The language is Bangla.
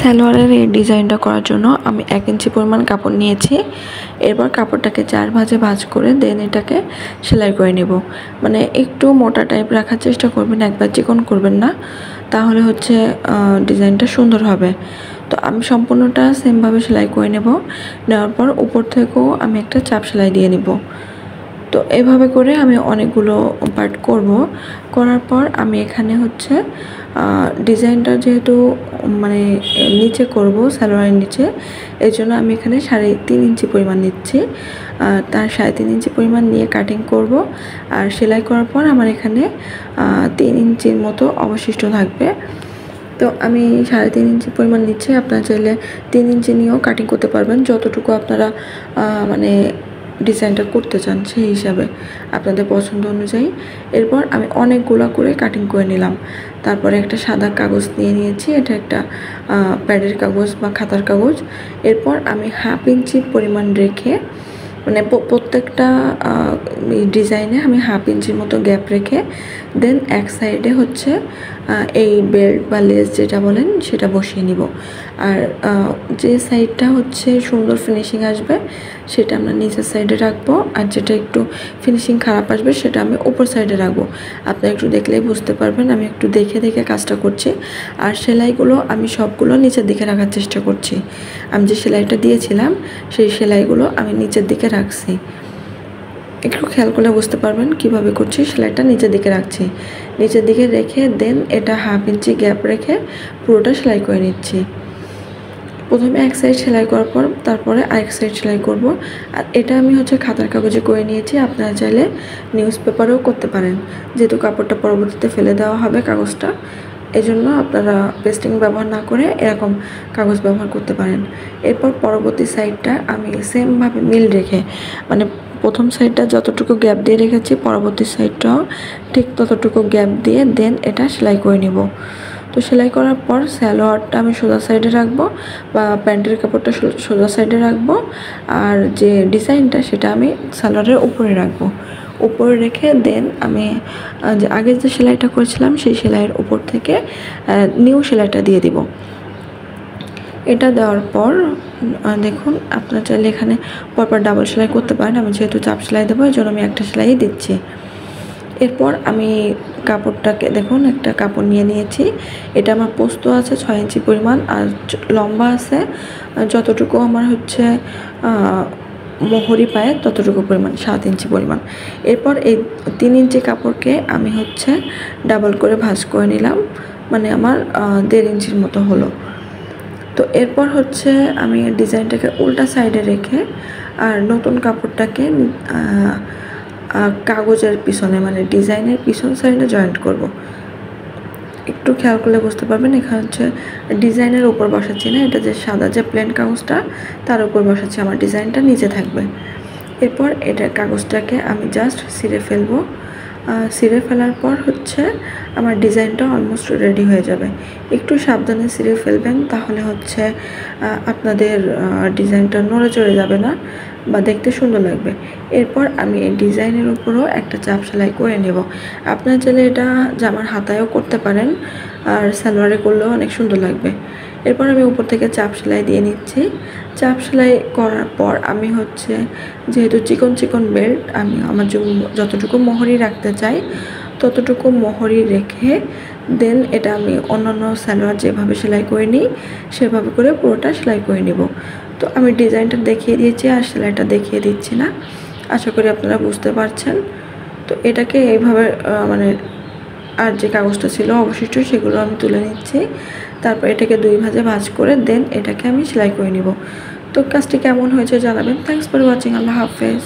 সালোয়ারের এই ডিজাইনটা করার জন্য আমি 1 ইঞ্চি পরিমাণ কাপড় নিয়েছি। এরপর কাপড়টাকে 4 ভাঁজে ভাঁজ করে দেন এটাকে সেলাই করে নেব। মানে একটু মোটা টাইপ রাখার চেষ্টা করবেন, একবার চিকন করবেন না, তাহলে হচ্ছে ডিজাইনটা সুন্দর হবে। তো আমি সম্পূর্ণটা সেমভাবে সেলাই করে নেব। নেওয়ার পর উপর থেকেও আমি একটা চাপ সেলাই দিয়ে নেব। তো এভাবে করে আমি অনেকগুলো পার্ট করব। করার পর আমি এখানে হচ্ছে ডিজাইনটা যেহেতু মানে নিচে করব, সালোয়ারের নিচে, এই জন্য আমি এখানে 3.5 ইঞ্চি পরিমাণ নিচ্ছি। তার 3.5 ইঞ্চি পরিমাণ নিয়ে কাটিং করব। আর সেলাই করার পর আমার এখানে 3 ইঞ্চির মতো অবশিষ্ট থাকবে। তো আমি 3.5 ইঞ্চি পরিমাণ নিচ্ছি। আপনারা চাইলে 3 ইঞ্চি নিয়েও কাটিং করতে পারবেন, যতটুকু আপনারা মানে ডিজাইনটা করতে চান সেই হিসাবে আপনাদের পছন্দ অনুযায়ী। এরপর আমি অনেকগুলো করে কাটিং করে নিলাম। তারপরে একটা সাদা কাগজ নিয়ে নিয়েছি, এটা একটা প্যাডের কাগজ বা খাতার কাগজ। এরপর আমি 1/2 ইঞ্চি পরিমাণ রেখে, মানে প্রত্যেকটা ডিজাইনে আমি 1/2 ইঞ্চির মতো গ্যাপ রেখে দেন এক সাইডে হচ্ছে এই বেল্ট বা লেস যেটা বলেন সেটা বসিয়ে নিব। আর যে সাইডটা হচ্ছে সুন্দর ফিনিশিং আসবে সেটা আমরা নিচের সাইডে রাখবো, আর যেটা একটু ফিনিশিং খারাপ আসবে সেটা আমি উপর সাইডে রাখবো। আপনি একটু দেখলেই বুঝতে পারবেন আমি একটু দেখে দেখে কাজটা করছি। আর সেলাইগুলো আমি সবগুলো নিচের দিকে রাখার চেষ্টা করছি। আমি যে সেলাইটা দিয়েছিলাম সেই সেলাইগুলো আমি নিচের দিকে রাখছি। একটু খেয়াল করলে বুঝতে পারবেন কিভাবে করছি। সেলাইটা নিচের দিকে রাখছি, নিচের দিকে রেখে দেন এটা 1/2 ইঞ্চি গ্যাপ রেখে পুরোটা সেলাই করে নিচ্ছি। প্রথমে এক সাইড সেলাই করার পর তারপরে আরেক সাইড সেলাই করব। আর এটা আমি হচ্ছে খাতার কাগজে করে নিয়েছি। আপনারা চাইলে নিউজ পেপারেও করতে পারেন, যেহেতু কাপড়টা পরবর্তীতে ফেলে দেওয়া হবে কাগজটা, এজন্য আপনারা পেস্টিং ব্যবহার না করে এরকম কাগজ ব্যবহার করতে পারেন। এরপর পরবর্তী সাইডটা আমি সেমভাবে মিল রেখে, মানে প্রথম সাইডটা যতটুকু গ্যাপ দিয়ে রেখেছি পরবর্তী সাইডটাও ঠিক ততটুকু গ্যাপ দিয়ে দেন এটা সেলাই করে নিব। তো সেলাই করার পর সালোয়ারটা আমি সোজা সাইডে রাখবো বা প্যান্টের কাপড়টা সোজা সাইডে রাখবো, আর যে ডিজাইনটা সেটা আমি সালোয়ারের উপরে রাখবো। উপরে রেখে দেন আমি যে আগে যে সেলাইটা করেছিলাম সেই সেলাইয়ের উপর থেকে নিউ সেলাইটা দিয়ে দিব। এটা দেওয়ার পর দেখুন আপনারা চাইলে এখানে পরপর ডাবল সেলাই করতে পারেন। আমি যেহেতু চাপ সেলাই দেবো এই জন্য আমি একটা সেলাই দিচ্ছি। এরপর আমি কাপড়টাকে দেখুন একটা কাপড় নিয়ে নিয়েছি। এটা আমার পোস্ত আছে 6 ইঞ্চি পরিমাণ, আর লম্বা আছে যতটুকু আমার হচ্ছে মোহরি পায়ে ততটুকু পরিমাণ 7 ইঞ্চি পরিমাণ। এরপর এই 3 ইঞ্চি কাপড়কে আমি হচ্ছে ডাবল করে ভাঁজ করে নিলাম, মানে আমার 1.5 ইঞ্চির মতো হলো। তো এরপর হচ্ছে আমি ডিজাইনটাকে উল্টা সাইডে রেখে আর নতুন কাপড়টাকে কাগজের পিছনে, মানে ডিজাইনের পিছন সাইডে জয়েন্ট করব। একটু খেয়াল করলে বুঝতে পারবেন এখানে হচ্ছে ডিজাইনের উপর বসাচ্ছি না, এটা যে সাদা যে প্লেন কাগজটা তার উপর বসাচ্ছি, আমার ডিজাইনটা নিচে থাকবে। এরপর এটা কাগজটাকে আমি জাস্ট ছিঁড়ে ফেলবো। ছিঁড়ে ফেলার পর হচ্ছে আমার ডিজাইনটা অলমোস্ট রেডি হয়ে যাবে। একটু সাবধানে ছিঁড়ে ফেলবেন, তাহলে হচ্ছে আপনাদের ডিজাইনটা নড়ে চড়ে যাবে না বা দেখতে সুন্দর লাগবে। এরপর আমি এই ডিজাইনের উপরও একটা চাপ সেলাই করে নেব। আপনারা চাইলে এটা জামার হাতায়ও করতে পারেন, আর সালোয়ারে করলেও অনেক সুন্দর লাগবে। এরপর আমি উপর থেকে চাপ সেলাই দিয়ে নিচ্ছি। চাপ সেলাই করার পর আমি হচ্ছে যেহেতু চিকন চিকন বেল্ট, আমি আমার যতটুকু মোহরি রাখতে চাই ততটুকু মোহরি রেখে দেন এটা আমি অন্যান্য সালোয়ার যেভাবে সেলাই করে নিই সেভাবে করে পুরোটা সেলাই করে নেব। তো আমি ডিজাইনটা দেখিয়ে দিয়েছি আর সেলাইটা দেখিয়ে দিচ্ছি না, আশা করি আপনারা বুঝতে পারছেন। তো এটাকে এইভাবে মানে আর যে কাগজটা ছিল অবশিষ্ট সেগুলো আমি তুলে নিচ্ছি। তারপর এটাকে 2 ভাঁজে ভাঁজ করে দেন এটাকে আমি সেলাই করে নিব। তো কাজটি কেমন হয়েছে জানাবেন। Thanks for watching. আল্লাহ হাফেজ।